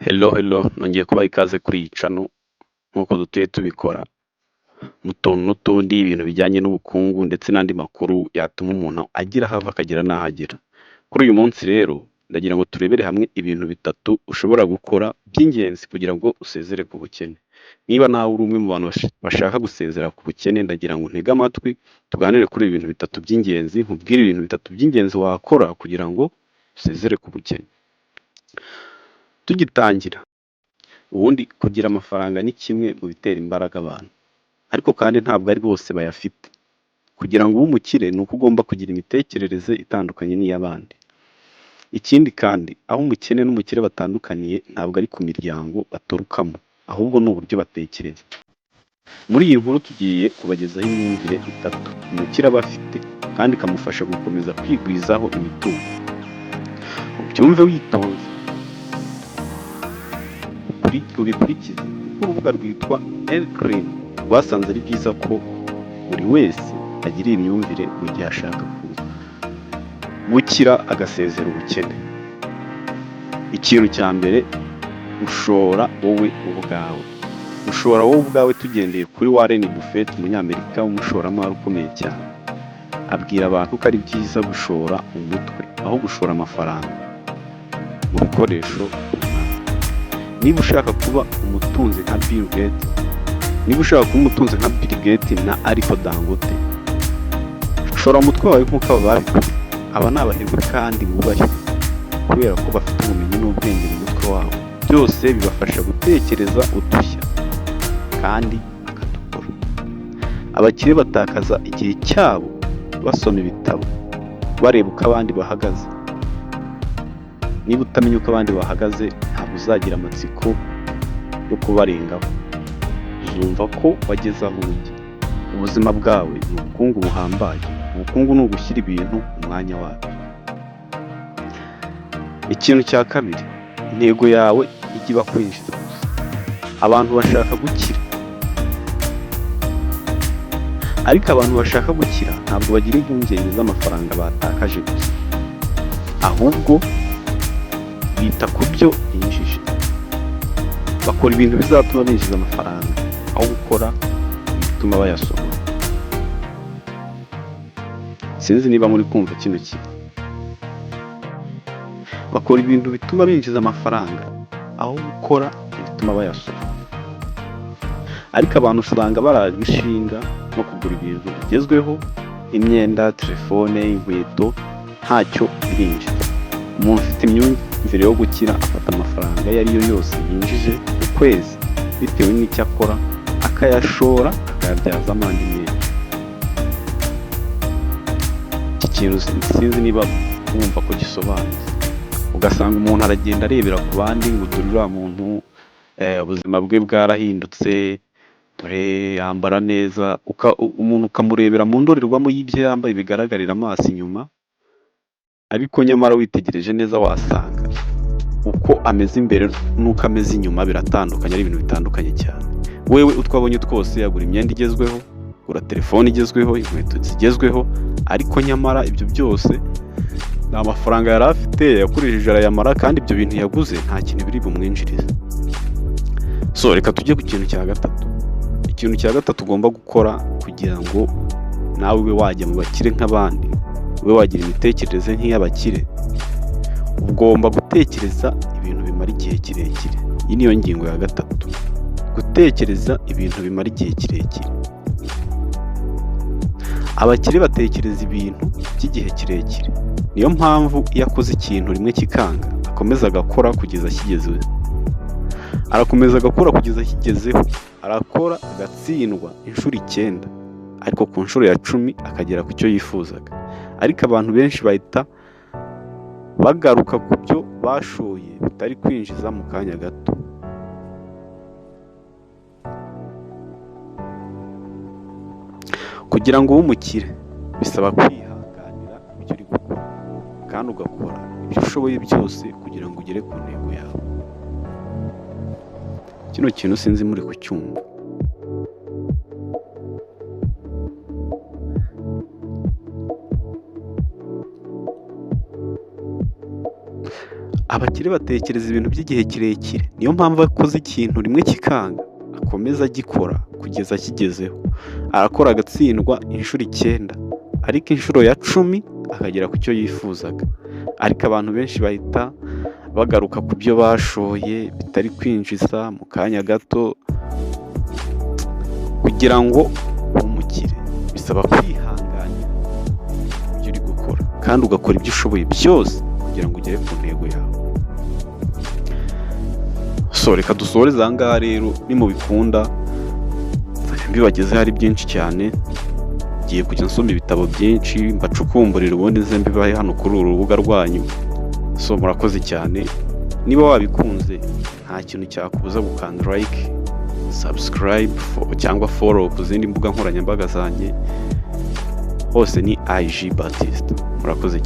Hello, nongeye kubaha ikaze kuri iyi channel nk'uko dutuye tubikora mu tuntu n'utundi, ibintu bijyanye n'ubukungu ndetse n'andi makuru yatuma umuntu agira aho ava akagera n'aho agera. Kuri uyu munsi rero ndagira ngo turebere hamwe ibintu bitatu ushobora gukora by'ingenzi kugira ngo usezere ku bukene. Niba nawe uri umwe mu bantu bashaka gusezera ku bukene, ndagira ngo untege amatwi tuganire kuri ibi bintu bitatu by'ingenzi, nkubwire ibintu bitatu by'ingenzi wakora kugira ngo usezere ku bukene. Tugitangira, ubundi kugira amafaranga ni kimwe mu bitera imbaraga abantu, ariko kandi ntabwo ari bose bayafite. Kugira ngo ube umukire ni uko ugomba kugira imitekerereze itandukanye n'iy'abandi. Ikindi kandi, aho umukene n'umukire batandukaniye ntabwo ari ku miryango baturukamo, ahubwo ni uburyo batekereza. Muri iyi nkuru tugiye kubagezaho imyumvire itatu umukire aba afite kandi ikamufasha gukomeza kwigwizaho imitungo. Ubyumve witonze ubikurikize, kuko urubuga rwitwa Elcrem rwasanze ari byiza ko buri wese agira iyi myumvire mu gihe ashaka gukira agasezera ubukene. Ikintu cya mbere, ushora wowe ubwawe. Ushora wowe ubwawe tugendeye kuri Warren Buffett, umunyamerika w'umushoramari ukomeye cyane. Abwira abantu ko ari byiza gushora umutwe aho gushora amafaranga mu bikoresho. Niba ushaka kuba umutunzi nka Bill Gates na Aliko Dangote, shora umutwe wawe nk'uko aba babikoze. Aba ni abahirwe kandi bubashywe kubera ko bafite ubumenyi n'ubwenge mu mutwe wabo. Byose bibafasha gutekereza udushya kandi bakadukora. Abakire batakaza igihe cyabo basoma ibitabo, bareba uko abandi bahagaze. Niba utamenya uko abandi bahagaze, ntabwo uzagira amatsiko yo kubarengaho. Uzumva ko wageze aho ujya. Ubuzima bwawe ni ubukungu buhambaye. Ubukungu ni ugushyira ibintu mu mwanya wabyo. Ikintu cya kabiri, intego yawe ijya iba kwinjiza gusa. Abantu bashaka gukira, ariko abantu bashaka gukira ntabwo bagira impungenge z'amafaranga batakaje gusa, ahubwo bita ku byo binjije. Bakora ibintu bizatuma binjiza amafaranga aho gukora ibituma bayasohora. Sinzi niba muri kumva kino kintu. Bakora ibintu bituma binjiza amafaranga aho gukora ibituma bayasohora. Ariko abantu usanga baraje inshinga no kugura ibintu bigezweho, imyenda, telefone, inkweto, ntacyo birinjiza. Umuntu ufite imyumvire yo gukira afata amafaranga ayo ari yo yose yinjije ku kwezi bitewe n'icyo akora, akayashora akayabyazamo andi menshi. Iki kintu sinzi niba wumva ko gisobanutse. Ugasanga umuntu aragenda arebera ku bandi ngo dore uriya muntu ubuzima bwe bwarahindutse, dore yambara neza. Umuntu ukamurebera mu ndorerwamo y'ibyo yambaye bigaragarira amaso inyuma, ariko nyamara witegereje neza wasanga uko ameze imbere n'uko ameze inyuma biratandukanye, ari ibintu bitandukanye cyane. Wewe utwabonye twose yagura imyenda igezweho, gura telefone igezweho, inkweto zigezweho, ariko nyamara ibyo byose nta mafaranga yari afite, yakoresheje arayamara, kandi ibyo bintu yaguze nta kintu biri bumwinjirize. So reka tujye ku kintu cya gatatu. Ikintu cya gatatu ugomba gukora kugira ngo nawe ube wajya mu bakire nk'abandi, ube wagira imitekerereze nk'iy'abakire. Ugomba gutekereza ibintu bimara igihe kirekire. Iyi niyo ngingo ya gatatu, gutekereza ibintu bimara igihe kirekire. Abakire batekereza ibintu by'igihe kirekire. Niyo mpamvu iyo akoze ikintu rimwe kikanga, akomeza agakora kugeza akigezeho. Arakomeza agakora kugeza akigezeho. Arakora agatsindwa inshuro 9, ariko ku nshuro ya 10 akagera ku cyo yifuzaga. Ariko abantu benshi bahita bagaruka ku byo bashoye bitari kwinjiza mu kanya gato. Kugira ngo ube umukire bisaba kwihanganira ibyo uri gukora, kandi ugakora ibyo ushoboye byose kugira ngo ugere ku ntego yawe. Kino kintu sinzi muri kucyumva. abakire batekereza ibintu by'igihe kirekire, niyo mpamvu akoze ikintu rimwe kikanga akomeza agikora kugeza akigezeho. Arakora agatsindwa inshuro 9 ariko inshuro ya 10 akagera ku cyo yifuzaga. Ariko abantu benshi bahita bagaruka ku byo bashoye bitari kwinjiza mu kanya gato. Kugira ngo umukire bisaba kwihangana ibyo uri gukora kandi ugakora ibyo ushoboye byose kugira ngo ugere ku ntego yawe. Reka dusoreze aha ngaha rero, nimubikunda mbibagezeho ari byinshi cyane. Ngiye kujya nsoma ibitabo byinshi mbacukumburira ubundi nze mbibahe hano kuri uru rubuga rwanyu. Murakoze cyane. Niba wabikunze nta kintu cyakubuza gukanda like, subscribe cyangwa follow ku zindi mbuga nkoranyambaga zanjye. Hose ni IG Baptiste. Murakoze.